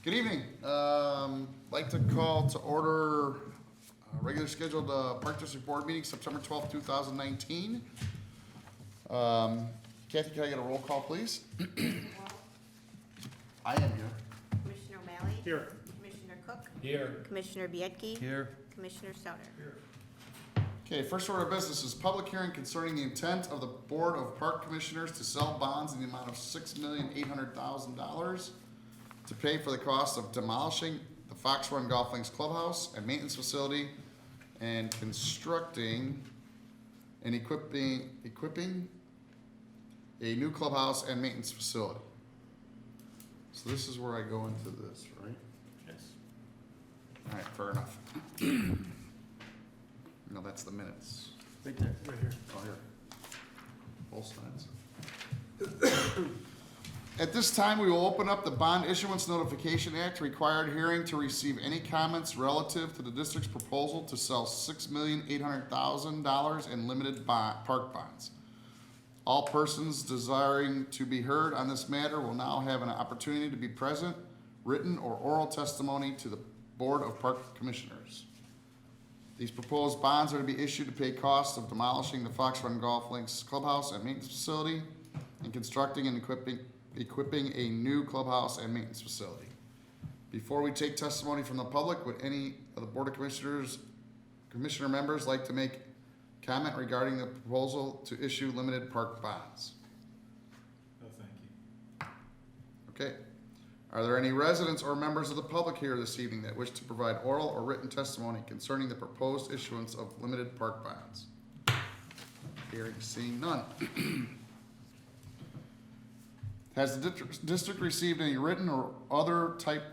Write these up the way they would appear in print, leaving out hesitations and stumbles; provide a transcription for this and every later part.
Good evening. Like to call to order regular scheduled Park District Board meeting, September 12th, 2019. Kathy, can I get a roll call, please? I am here. Commissioner O'Malley. Here. Commissioner Cook. Here. Commissioner Biedke. Here. Commissioner Sauter. Okay, first order of business is public hearing concerning the intent of the Board of Park Commissioners to sell bonds in the amount of $6,800,000 to pay for the cost of demolishing the Fox Run Golf Links Clubhouse and maintenance facility and constructing and equipping a new clubhouse and maintenance facility. So this is where I go into this, right? Yes. All right, fair enough. No, that's the minutes. Right there. Right here. Oh, here. Both sides. At this time, we will open up the Bond Issuance Notification Act required hearing to receive any comments relative to the district's proposal to sell $6,800,000 in limited park bonds. All persons desiring to be heard on this matter will now have an opportunity to be present, written or oral testimony to the Board of Park Commissioners. These proposed bonds are to be issued to pay costs of demolishing the Fox Run Golf Links Clubhouse and maintenance facility and constructing and equipping a new clubhouse and maintenance facility. Before we take testimony from the public, would any of the Board of Commissioner members like to make comment regarding the proposal to issue limited park bonds? No, thank you. Okay. Are there any residents or members of the public here this evening that wish to provide oral or written testimony concerning the proposed issuance of limited park bonds? Hearing, seeing none. Has the district received any written or other type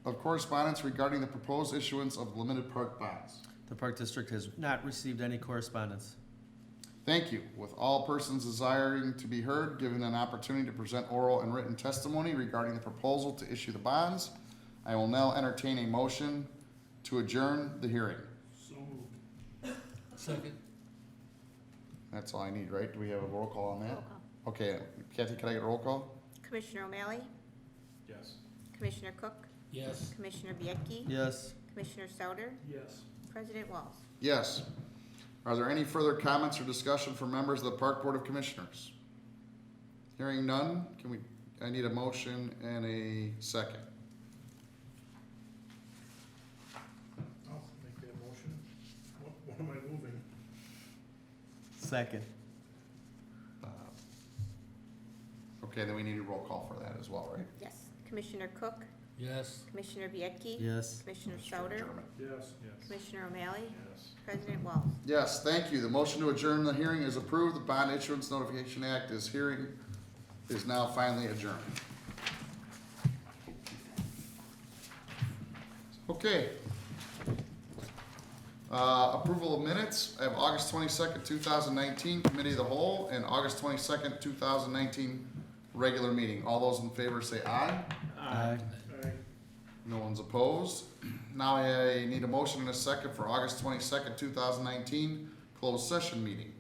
of correspondence regarding the proposed issuance of limited park bonds? The Park District has not received any correspondence. Thank you. With all persons desiring to be heard given an opportunity to present oral and written testimony regarding the proposal to issue the bonds, I will now entertain a motion to adjourn the hearing. So moved. Second. That's all I need, right? Do we have a roll call on that? Roll call. Okay, Kathy, can I get a roll call? Commissioner O'Malley. Yes. Commissioner Cook. Yes. Commissioner Biedke. Yes. Commissioner Sauter. Yes. President Walls. Yes. Are there any further comments or discussion from members of the Park Board of Commissioners? Hearing none, I need a motion and a second. I'll make that motion. What am I moving? Second. Okay, then we need a roll call for that as well, right? Yes. Commissioner Cook. Yes. Commissioner Biedke. Yes. Commissioner Sauter. Adjournment. Yes. Yes. Commissioner O'Malley. Yes. President Walls. Yes, thank you. The motion to adjourn the hearing is approved. The Bond Issuance Notification Act is now finally adjourned. Okay. Approval of minutes. I have August 22nd, 2019, Committee of the Whole, and August 22nd, 2019, regular meeting. All those in favor say aye. Aye. No one's opposed. Now I need a motion and a second for August 22nd, 2019, closed session meeting.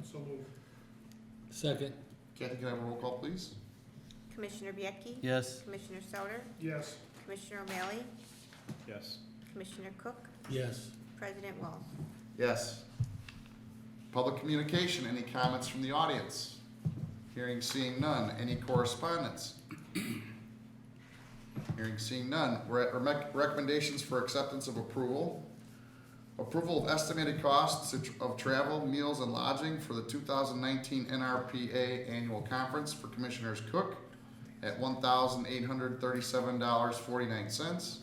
So moved. Second. Kathy, can I have a roll call, please? Commissioner Biedke. Yes. Commissioner Sauter. Yes. Commissioner O'Malley. Yes. Commissioner Cook. Yes. President Walls. Yes. Public communication, any comments from the audience? Hearing, seeing none. Any correspondence? Hearing, seeing none. We're at recommendations for acceptance of approval. Approval of estimated costs of travel, meals, and lodging for the 2019 NRPA Annual Conference for Commissioners Cook at $1,837.49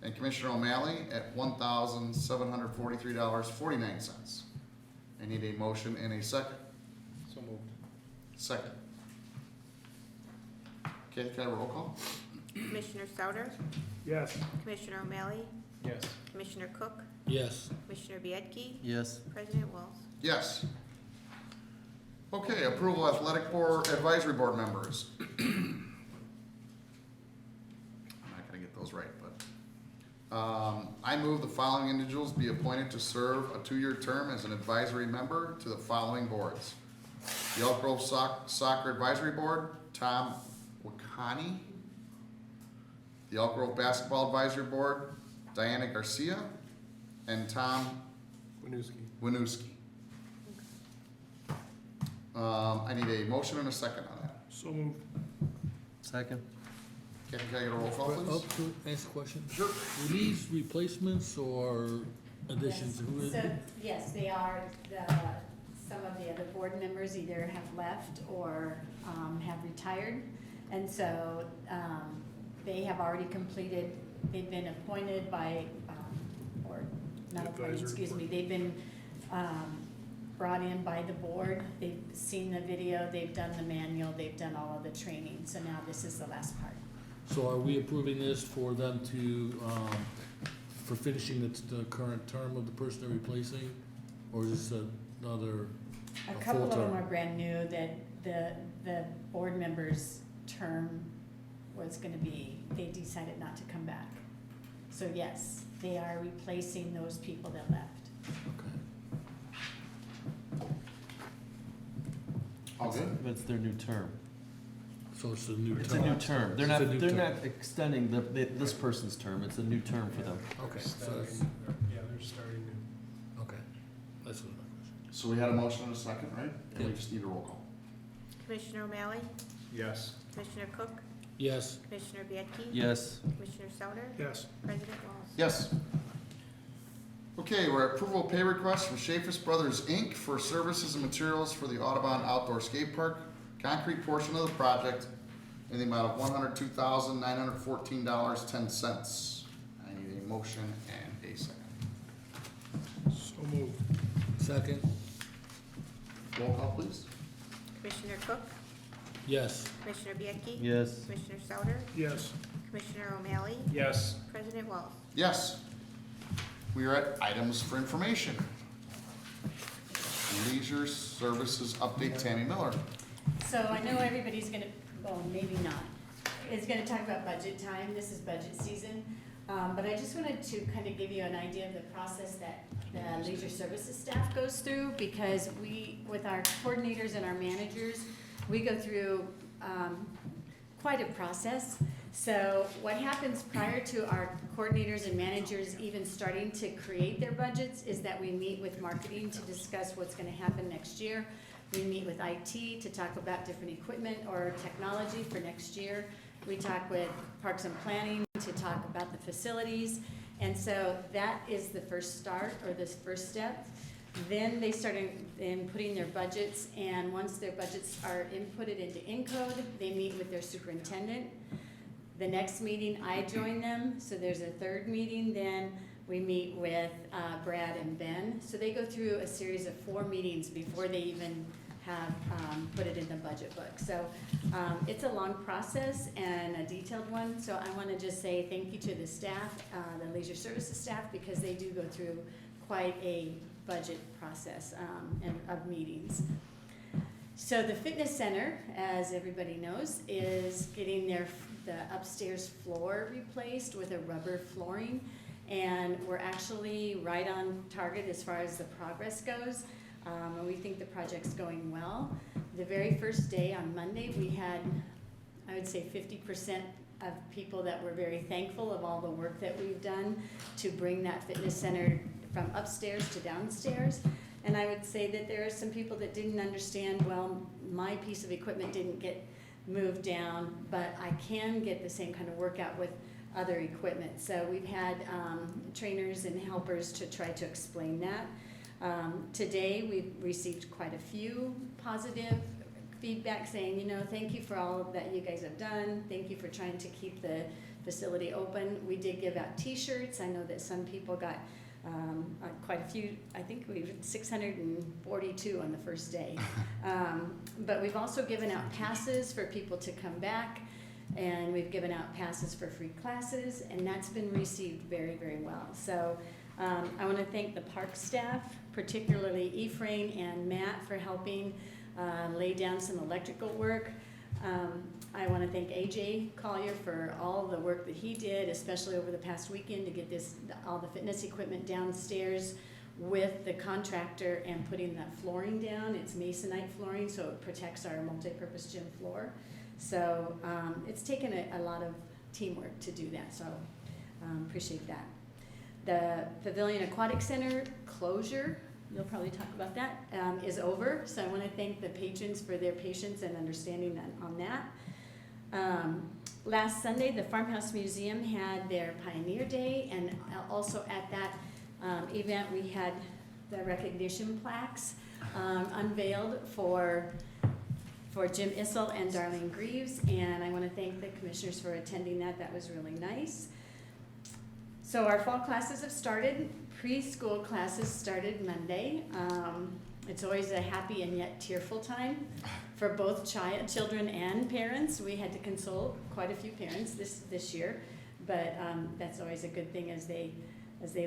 and Commissioner O'Malley at $1,743.49. I need a motion and a second. So moved. Second. Okay, can I have a roll call? Commissioner Sauter. Yes. Commissioner O'Malley. Yes. Commissioner Cook. Yes. Commissioner Biedke. Yes. President Walls. Yes. Okay, approval athletic board, advisory board members. I'm not gonna get those right, but, I move the following individuals be appointed to serve a 2-year term as an advisory member to the following boards. The Elk Grove Soccer Advisory Board, Tom Wakani. The Elk Grove Basketball Advisory Board, Diana Garcia and Tom Winooski. I need a motion and a second on that. So moved. Second. Can I get a roll call, please? Ask a question. Sure. Were these replacements or additions? Who is- So, yes, they are, some of the other board members either have left or, have retired. And so, they have already completed, they've been appointed by, or not appointed, Advisory excuse me, board. they've been, brought in by the board. They've seen the video, they've done the manual, they've done all of the training. So now this is the last part. So are we approving this for them to, for finishing the current term of the person they're replacing? Or is this another, A A couple of full them term. are brand new, that the board member's term was gonna be, they decided not to come back. So yes, they are replacing those people that left. okay. All good? But it's their new term. So it's a new term? It's a new term. They're It's not, a new they're term. not extending this person's term. It's a new term for them. Okay, so that's, Yeah, they're starting new. okay. That's what my question. So we had a motion and a second, right? And we Yeah. just need a roll call. Commissioner O'Malley, Yes. Commissioner Cook, Yes, Commissioner Bianchi, Yes. Commissioner Sauter, Yes. President Walls. Yes. Okay, we're at approval of pay request from Shafis Brothers, Inc. for services and materials for the Audubon Outdoor Skate Park, concrete portion of the project in the amount of $102,914.10. I need a motion and a second. So moved. second, Roll call, please. Commissioner Cook, yes, Commissioner Bianchi, Yes. Commissioner Sauter, Yes. Commissioner O'Malley, Yes. President Walls. Yes. We are at items for information. Leisure Services Update, Tammy Miller. So I know everybody's gonna, well, maybe not, is gonna talk about budget time, this is budget season. But I just wanted to kind of give you an idea of the process that the leisure services staff goes through, because we, with our coordinators and our managers, we go through, quite a process. So what happens prior to our coordinators and managers even starting to create their budgets is that we meet with marketing to discuss what's gonna happen next year. We meet with IT to talk about different equipment or technology for next year. We talk with Parks and Planning to talk about the facilities. And so that is the first start, or this first step. Then they start in putting their budgets, and once their budgets are inputted into Encode, they meet with their superintendent. The next meeting, I join them, so there's a third meeting, then we meet with Brad and Ben. So they go through a series of 4 meetings before they even have put it in the budget book. So it's a long process and a detailed one, so I wanna just say thank you to the staff, the leisure services staff, because they do go through quite a budget process and of meetings. So the fitness center, as everybody knows, is getting the upstairs floor replaced with a rubber flooring. And we're actually right on target as far as the progress goes. And we think the project's going well. The very first day on Monday, we had, I would say 50% of people that were very thankful of all the work that we've done to bring that fitness center from upstairs to downstairs. And I would say that there are some people that didn't understand, well, my piece of equipment didn't get moved down, but I can get the same kind of workout with other equipment. So we've had trainers and helpers to try to explain that. Today, we've received quite a few positive feedback saying, you know, thank you for all that you guys have done. Thank you for trying to keep the facility open. We did give out t-shirts. I know that some people got quite a few. I think we had 642 on the first day. But we've also given out passes for people to come back, and we've given out passes for free classes, and that's been received very, very well. So I want to thank the park staff, particularly Ephraim and Matt, for helping lay down some electrical work. I want to thank AJ Collier for all the work that he did, especially over the past weekend, to get all the fitness equipment downstairs with the contractor and putting that flooring down. It's masonite flooring, so it protects our multi-purpose gym floor. So it's taken a lot of teamwork to do that, so appreciate that. The Pavilion Aquatic Center closure, you'll probably talk about that, is over, so I want to thank the patrons for their patience and understanding on that. Last Sunday, the Farmhouse Museum had their Pioneer Day, and also at that event, we had the recognition plaques unveiled for Jim Issel and Darlene Greaves, and I want to thank the commissioners for attending that. That was really nice. So our fall classes have started. Preschool classes started Monday. It's always a happy and yet tearful time for both children and parents. We had to console quite a few parents this year, but that's always a good thing as they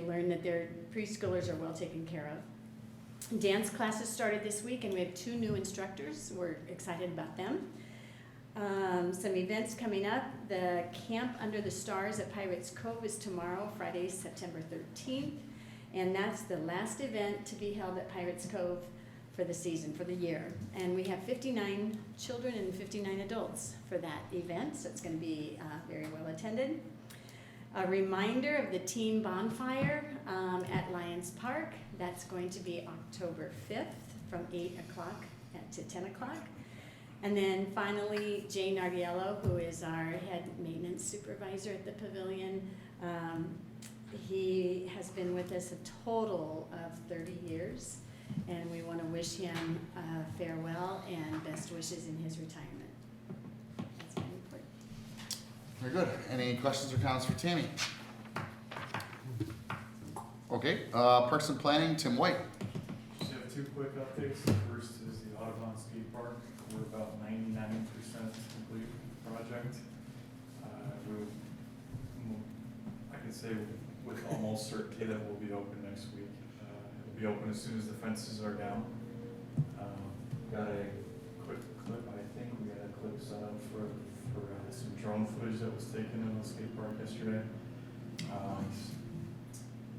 learn that their preschoolers are well taken care of. Dance classes started this week, and we have 2 new instructors. We're excited about them. Some events coming up. The Camp Under the Stars at Pirates Cove is tomorrow, Friday, September 13th. And that's the last event to be held at Pirates Cove for the season, for the year. And we have 59 children and 59 adults for that event, so it's going to be very well attended. A reminder of the team bonfire at Lions Park. That's going to be October 5th from 8 o'clock to 10 o'clock. And then finally, Jay Nardiello, who is our head maintenance supervisor at the pavilion. He has been with us a total of 30 years, and we want to wish him farewell and best wishes in his retirement. That's my report. Very good. Any questions or comments for Tammy? Okay, Parks and Planning, Tim White. Just have 2 quick updates. The first is the Audubon Skate Park. We're about 99% complete with the project. I can say with almost certainty that we'll be open next week. It'll be open as soon as the fences are down. Got a quick clip, I think we got a clip set up for some drone footage that was taken in the skate park yesterday.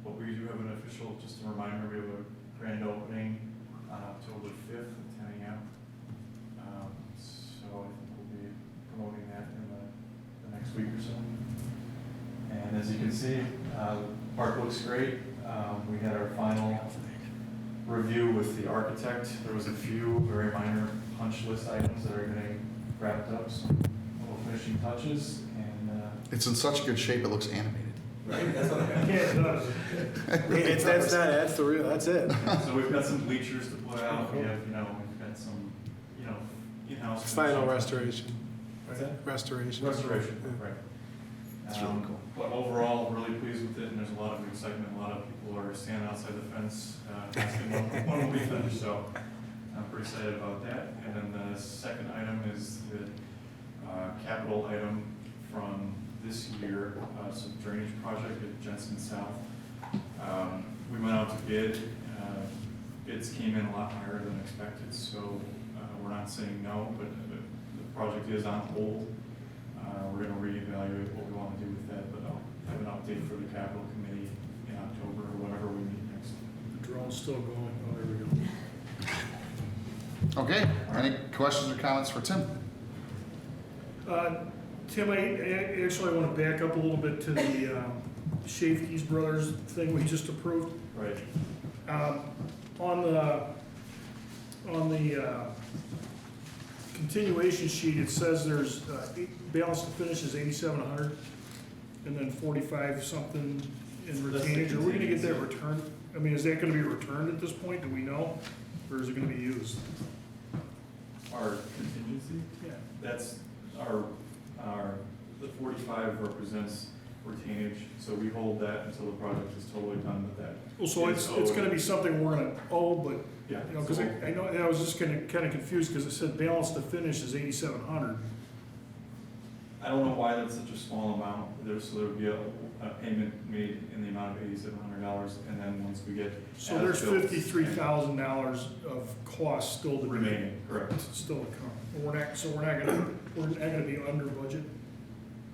But we do have an official, just a reminder, we have a grand opening on October 5th at 10 a.m. So I think we'll be promoting that in the next week or so. And as you can see, the park looks great. We had our final review with the architect. There was a few very minor punch list items that are getting wrapped up, some little finishing touches, and It's in such good shape, it looks animated. right. That's what Yeah, it does. That's it. So we've got some bleachers to put out. We have, we've got some, in-house. Final restoration. What's that? Restoration. Restoration, right. That's really cool. But overall, really pleased with it, and there's a lot of excitement. A lot of people are standing outside the fence, asking when will we finish, so I'm pretty excited about that. And then the second item is the capital item from this year, some drainage project at Jensen South. We went out to bid. Bids came in a lot higher than expected, so we're not saying no, but the project is on hold. We're going to reevaluate what we want to do with that, but I'll have an update for the capital committee in October or whenever we meet next. The drone's still going. Oh, there we go. Okay, any questions or comments for Tim? Tim, I actually want to back up a little bit to the Shafees Brothers thing we just approved. Right. On the continuation sheet, it says there's balance to finish is 8,700, and then 45 something in That's the retainage. Are we gonna get that contingency. returned? I mean, is that gonna be returned at this point? Do we know, or is it gonna be used? Our contingency, Yeah. that's the 45 represents retainage, so we hold that until the project is totally done with that. Well, so it's gonna be something we're gonna owe, but Yeah. because I know, I was just kind of confused because it said balance to finish is 8,700. I don't know why that's such a small amount. So there would be a payment made in the amount of $8,700, and then once we get. So there's as-built $53,000 of cost still to be. remaining, correct. Still to come. We're not gonna be under budget.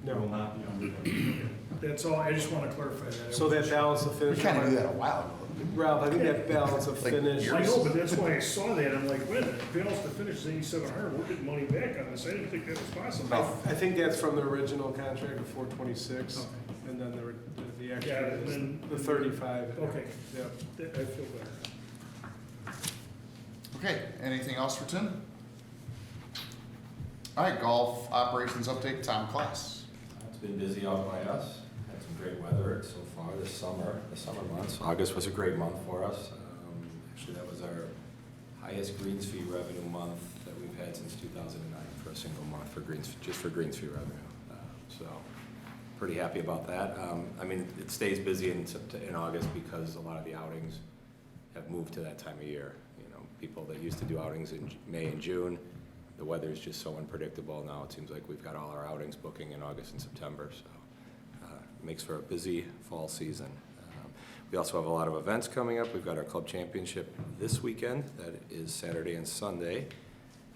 There will not be under budget. That's all, I just wanna clarify that. So that balance of We finish. kind of knew that a while ago. Ralph, I think that balance of Like, finish. I know, but that's why I saw that, I'm like, wait a minute, balance to finish is 8,700, we're getting money back on this, I didn't think that was possible. I think that's from the original contract of 426, and then the Got extra it, is then- the 35. Okay, Yep. I feel better. Okay, anything else for Tim? All right, golf operations update, Tom Class. It's been busy out by us. Had some great weather so far this summer, the summer months. August was a great month for us. Actually, that was our highest greens fee revenue month that we've had since 2009 for a single month for just for greens fee revenue. So pretty happy about that. I mean, it stays busy in August because a lot of the outings have moved to that time of year. You know, people that used to do outings in May and June, the weather is just so unpredictable now. It seems like we've got all our outings booking in August and September, so it makes for a busy fall season. We also have a lot of events coming up. We've got our club championship this weekend. That is Saturday and Sunday.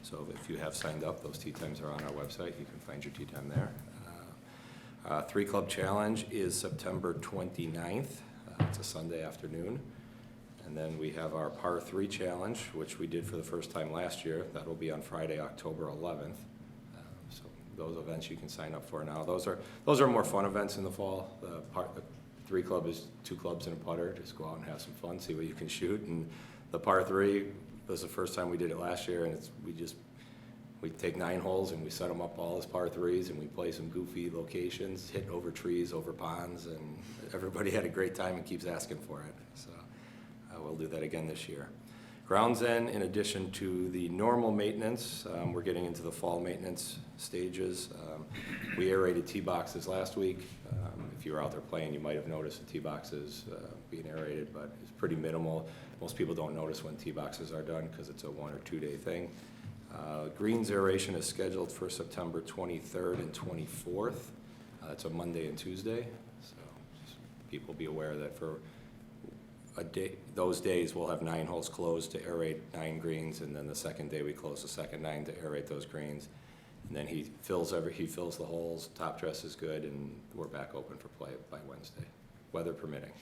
So if you have signed up, those tee times are on our website. You can find your tee time there. 3 Club Challenge is September 29th. It's a Sunday afternoon. And then we have our Par 3 Challenge, which we did for the first time last year. That will be on Friday, October 11th. So those events you can sign up for now. Those are more fun events in the fall. The 3 Club is 2 clubs and a putter. Just go out and have some fun, see what you can shoot. And the Par 3 was the first time we did it last year, and we take 9 holes and we set them up all as Par 3s, and we play some goofy locations, hit over trees, over ponds, and everybody had a great time and keeps asking for it. So we'll do that again this year. Grounds End, in addition to the normal maintenance, we're getting into the fall maintenance stages. We aerated tee boxes last week. If you were out there playing, you might have noticed the tee boxes being aerated, but it's pretty minimal. Most people don't notice when tee boxes are done because it's a 1 or 2 day thing. Greens aeration is scheduled for September 23rd and 24th. It's a Monday and Tuesday, so just people be aware that for those days we'll have 9 holes closed to aerate 9 greens, and then the second day we close the second 9 to aerate those greens. And then he fills the holes, top dress is good, and we're back open for play by Wednesday, weather permitting.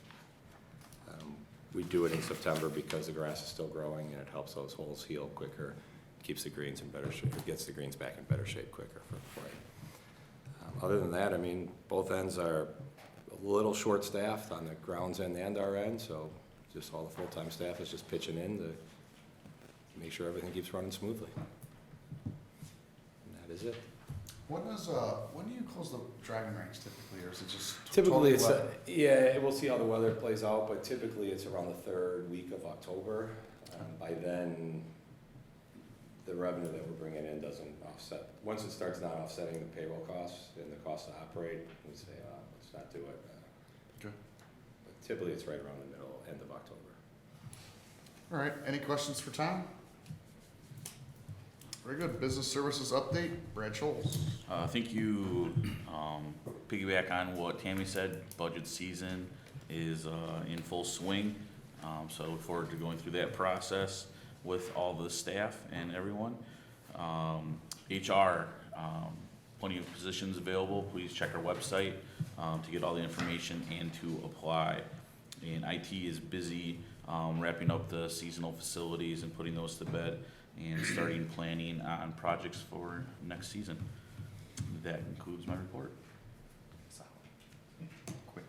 We do it in September because the grass is still growing and it helps those holes heal quicker, keeps the greens in better shape, it gets the greens back in better shape quicker for play. Other than that, I mean, both ends are a little short-staffed on the grounds end and our end, so just all the full-time staff is just pitching in to make sure everything keeps running smoothly. And that is it. When do you close the driving range typically, or is it just Typically, totally it's, weather? we'll see how the weather plays out, but typically it's around the 3rd week of October. By then, the revenue that we're bringing in doesn't offset. Once it starts not offsetting the payroll costs and the cost to operate, we say, let's not do it. Okay. But typically, it's right around the end of October. All right, any questions for Tom? Very good. Business services update, Brad Scholes. I think you piggyback on what Tammy said. Budget season is in full swing, so I look forward to going through that process with all the staff and everyone. HR, plenty of positions available. Please check our website to get all the information and to apply. And IT is busy wrapping up the seasonal facilities and putting those to bed, and starting planning on projects for next season. That concludes my report. Quick.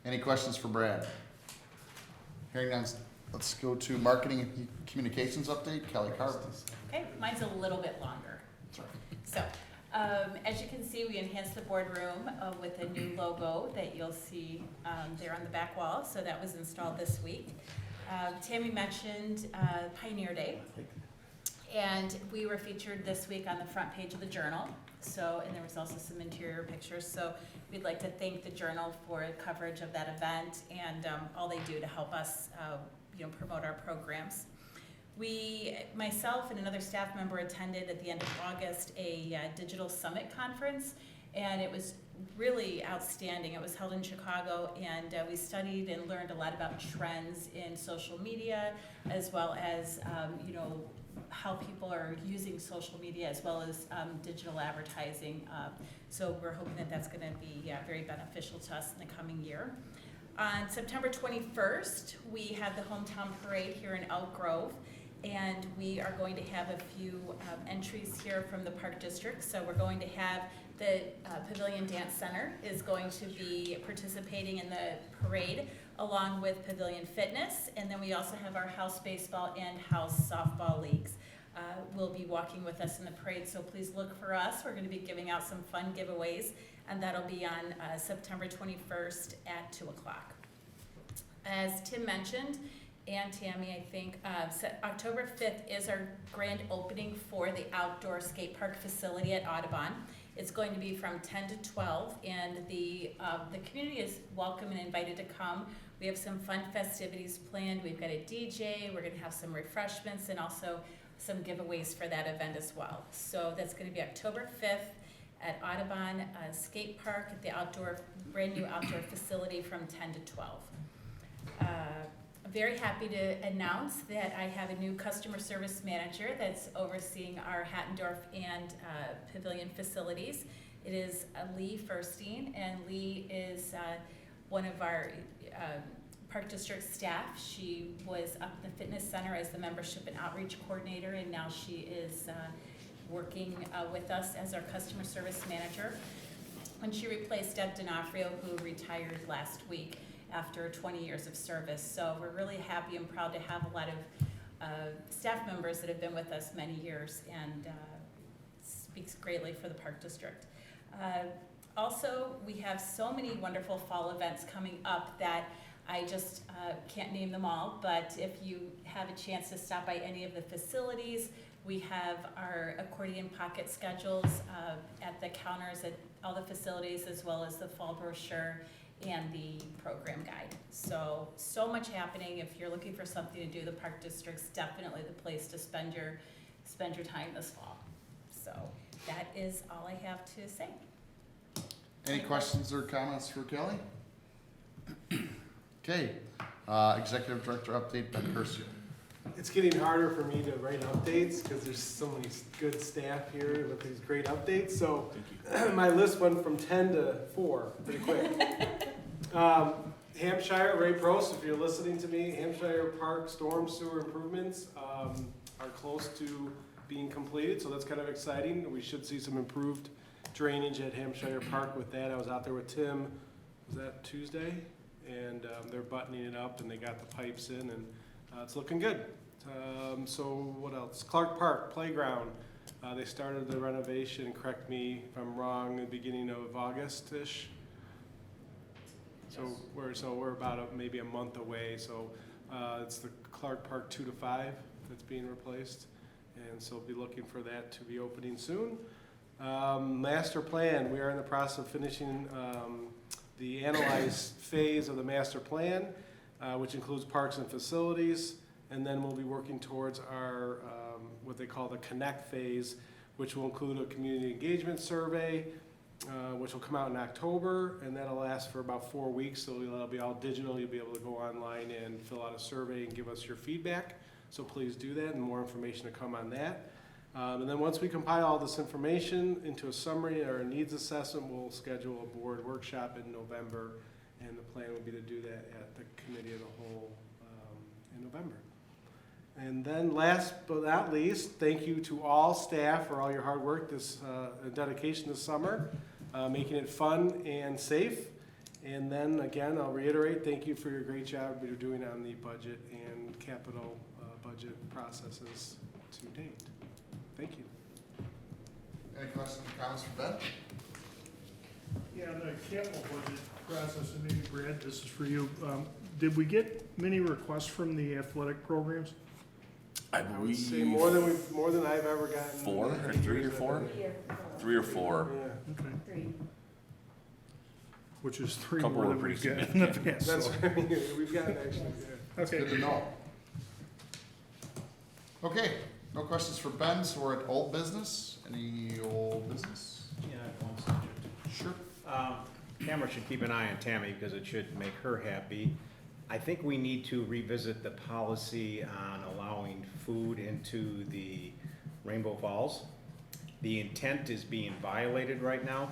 Any questions for Brad? Hearing none, let's go to marketing and communications update, Kelly Carver. Okay, mine's a little bit longer. Sorry. So, as you can see, we enhanced the boardroom with a new logo that you'll see there on the back wall. So that was installed this week. Tammy mentioned Pioneer Day, and we were featured this week on the front page of the Journal. So, and there was also some interior pictures. So we'd like to thank the Journal for coverage of that event and all they do to help us, promote our programs. Myself and another staff member attended at the end of August a digital summit conference, and it was really outstanding. It was held in Chicago, and we studied and learned a lot about trends in social media, as well as how people are using social media, as well as digital advertising. So we're hoping that that's going to be very beneficial to us in the coming year. On September 21st, we have the hometown parade here in Elk Grove, and we are going to have a few entries here from the Park District. So we're going to have the Pavilion Dance Center is going to be participating in the parade along with Pavilion Fitness, and then we also have our house baseball and house softball leagues. Will be walking with us in the parade, so please look for us. We're going to be giving out some fun giveaways, and that'll be on September 21st at 2 o'clock. As Tim mentioned, and Tammy, I think, October 5th is our grand opening for the outdoor skate park facility at Audubon. It's going to be from 10 to 12, and the community is welcome and invited to come. We have some fun festivities planned. We've got a DJ, we're gonna have some refreshments, and also some giveaways for that event as well. So that's gonna be October 5th at Audubon Skate Park at the brand new outdoor facility from 10 to 12. I'm very happy to announce that I have a new customer service manager that's overseeing our Hattendorf and Pavilion facilities. It is Lee Furstein, and Lee is one of our Park District staff. She was up in the fitness center as the membership and outreach coordinator, and now she is working with us as our customer service manager. When she replaced Deb D'Onofrio, who retired last week after 20 years of service. So we're really happy and proud to have a lot of staff members that have been with us many years, and speaks greatly for the Park District. Also, we have so many wonderful fall events coming up that I just can't name them all, but if you have a chance to stop by any of the facilities, we have our accordion pocket schedules at the counters at all the facilities, as well as the fall brochure and the program guide. So much happening. If you're looking for something to do, the Park District's definitely the place to spend your time this fall. So that is all I have to say. Any questions or comments for Kelly? Okay, Executive Director update, Ben Curcio. It's getting harder for me to write updates because there's so many good staff here with these great updates. So my list went from 10 to 4 pretty quick. Hampshire, Ray Prost, if you're listening to me, Hampshire Park storm sewer improvements are close to being completed, so that's kind of exciting. We should see some improved drainage at Hampshire Park with that. I was out there with Tim, was that Tuesday? And they're buttoning it up, and they got the pipes in, and it's looking good. So what else? Clark Park Playground. They started the renovation, correct me if I'm wrong, the beginning of August-ish. So we're about maybe a month away. So it's the Clark Park 2 to 5 that's being replaced, and so we'll be looking for that to be opening soon. Master plan. We are in the process of finishing the analyze phase of the master plan, which includes parks and facilities, and then we'll be working towards our what they call the connect phase, which will include a community engagement survey, which will come out in October, and that'll last for about 4 weeks. So it'll be all digital. You'll be able to go online and fill out a survey and give us your feedback. So please do that, and more information to come on that. And then once we compile all this information into a summary or a needs assessment, we'll schedule a board workshop in November, and the plan would be to do that at the committee of the whole in November. And then last but not least, thank you to all staff for all your hard work this dedication this summer, making it fun and safe. And then again, I'll reiterate, thank you for your great job you're doing on the budget and capital budget processes to date. Thank you. Any questions or comments for Ben? Yeah, the capital budget process, and maybe Brad, this is for you. Did we get many requests from the athletic programs? I I would believe say more than I've ever gotten. 4 or 3 or 4? 3 or 4. Yeah. Okay. 3. Which is 3 Couple more were than we've pretty gotten in the past. That's so- what I mean, we've gotten actually, yeah. Good to Okay, know. Okay, no questions for Ben, so we're at old business. Any old business? Yeah, I have one subject. Sure. Tamara should keep an eye on Tammy because it should make her happy. I think we need to revisit the policy on allowing food into the Rainbow Falls. The intent is being violated right now.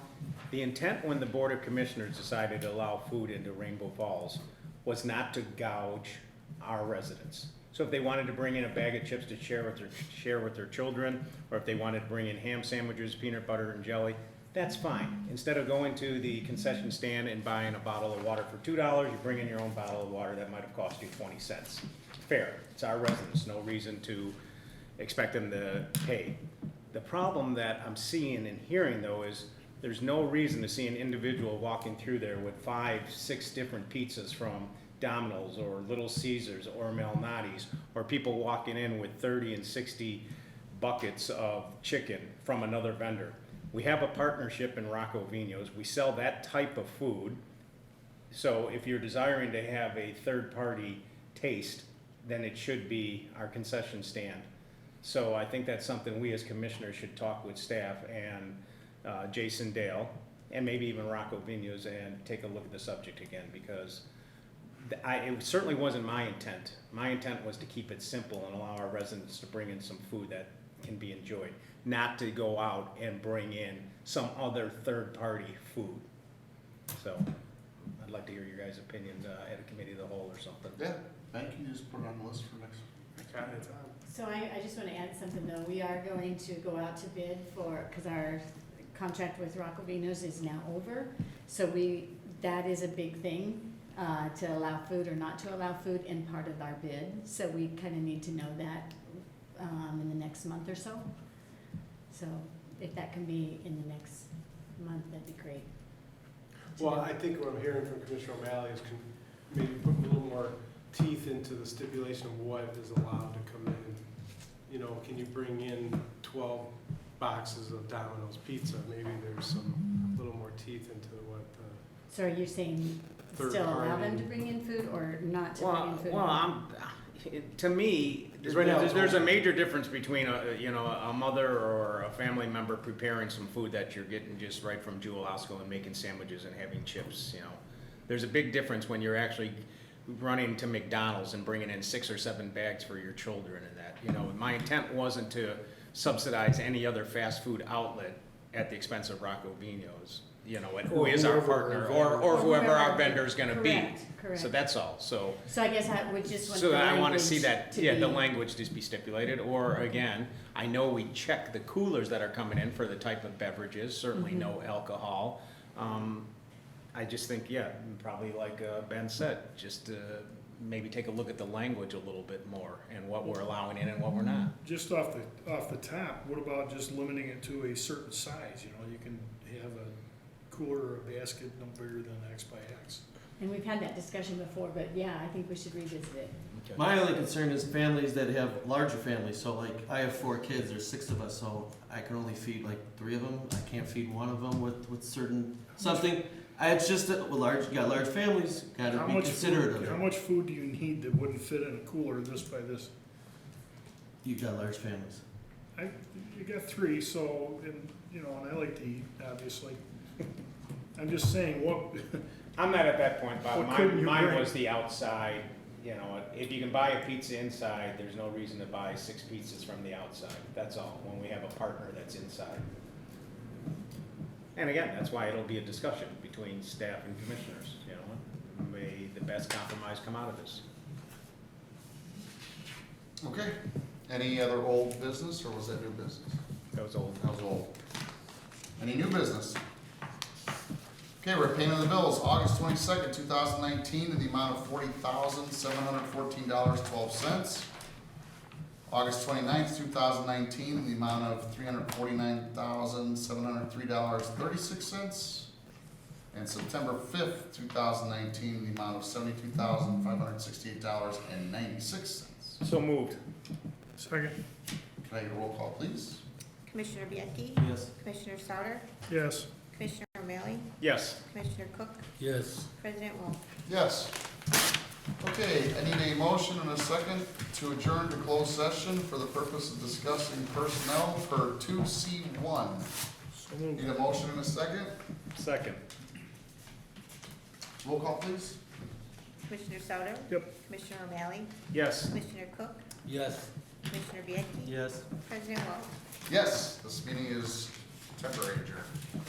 The intent when the Board of Commissioners decided to allow food into Rainbow Falls was not to gouge our residents. So if they wanted to bring in a bag of chips to share with their children, or if they wanted to bring in ham sandwiches, peanut butter and jelly, that's fine. Instead of going to the concession stand and buying a bottle of water for $2, you bring in your own bottle of water that might have cost you 20 cents. Fair, it's our residents, no reason to expect them to pay. The problem that I'm seeing and hearing though is there's no reason to see an individual walking through there with 5, 6 different pizzas from Domino's or Little Caesars or Malnati's, or people walking in with 30 and 60 buckets of chicken from another vendor. We have a partnership in Rocco Vino's. We sell that type of food. So if you're desiring to have a third-party taste, then it should be our concession stand. So I think that's something we as commissioners should talk with staff and Jason Dale, and maybe even Rocco Vino's, and take a look at the subject again, because it certainly wasn't my intent. My intent was to keep it simple and allow our residents to bring in some food that can be enjoyed, not to go out and bring in some other third-party food. So I'd like to hear your guys' opinion at a committee of the whole or something. Yeah, thank you, just put it on the list for next. So I just want to add something though. We are going to go out to bid for, because our contract with Rocco Vino's is now over. So that is a big thing, to allow food or not to allow food in part of our bid. So we kind of need to know that in the next month or so. So if that can be in the next month, that'd be great. Well, I think what I'm hearing from Commissioner O'Malley is maybe put a little more teeth into the stipulation of what is allowed to come in. You know, can you bring in 12 boxes of Domino's pizza? Maybe there's some little more teeth into what the So are you saying third still allow them party- to bring in food or not to bring in food? To me, right now it's there's a major difference between a mother or a family member preparing some food that you're getting just right from Jewel Osco and making sandwiches and having chips. You know, there's a big difference when you're actually running to McDonald's and bringing in 6 or 7 bags for your children and that. You know, my intent wasn't to subsidize any other fast food outlet at the expense of Rocco Vino's. You know, and who is our partner, or whoever our vendor is going to be. Correct. So that's all. So I guess I would just want so the I want to language see that, to the be- language just be stipulated, or again, I know we check the coolers that are coming in for the type of beverages, certainly no alcohol. I just think, probably like Ben said, just maybe take a look at the language a little bit more and what we're allowing in and what we're not. Just off the top, what about just limiting it to a certain size? You know, you can have a cooler or a basket no bigger than X by X. And we've had that discussion before, but yeah, I think we should revisit it. Okay. My only concern is families that have larger families, so like, I have 4 kids, there's 6 of us, so I can only feed like 3 of them, I can't feed one of them with certain, something. It's just that, you got large families, gotta be considerate of How it. much food do you need that wouldn't fit in a cooler this by this? You got large families. You got 3, so, and I like to eat, obviously. I'm just saying, what, I'm not at that point, Bob. What couldn't you Mine bring? was the outside, if you can buy a pizza inside, there's no reason to buy 6 pizzas from the outside. That's all, when we have a partner that's inside. And again, that's why it'll be a discussion between staff and commissioners, May the best compromise come out of this. Okay, any other old business, or was that new business? That was old. That was old. Any new business? Okay, we're paying the bills, August 22nd, 2019, to the amount of $40,714.12. August 29th, 2019, in the amount of $349,703.36. And September 5th, 2019, in the amount of $72,568.96. So moved. second? Can I get a roll call, please? Commissioner Bianchi? Yes. Commissioner Sauter? Yes. Commissioner O'Malley? Yes. Commissioner Cook? Yes. President Wolf? Yes. Okay, I need a motion and a second to adjourn to closed session for the purpose of discussing personnel per 2C1. So moved. Need a motion and a second? Second. Roll call, please. Commissioner Sauter? Yep. Commissioner O'Malley? Yes. Commissioner Cook? Yes. Commissioner Bianchi? Yes. President Wong? Yes, this meeting is temporary adjourned.